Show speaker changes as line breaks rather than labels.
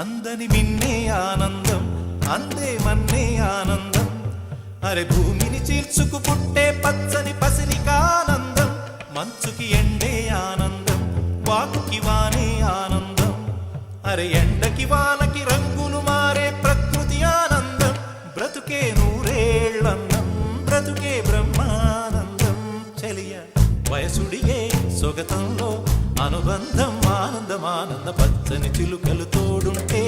అందని మిన్నే ఆనందం అందే మన్నే ఆనందం అరే భూమిని చీల్చుకు పుట్టే పచ్చని పసిరికానందం మంచుకి ఎండే ఆనందం వాకుకి వానే ఆనందం అరే ఎండకి వానకి రంగులు మారే ప్రకృతి ఆనందం బ్రతుకే నూరేళ్ళందం బ్రతుకే బ్రహ్మానందం చెలియ వయసుడిగే సొగతంలో అనుబంధం ఆనందం ఆనంద పచ్చని చిలుకలు తోడుంటే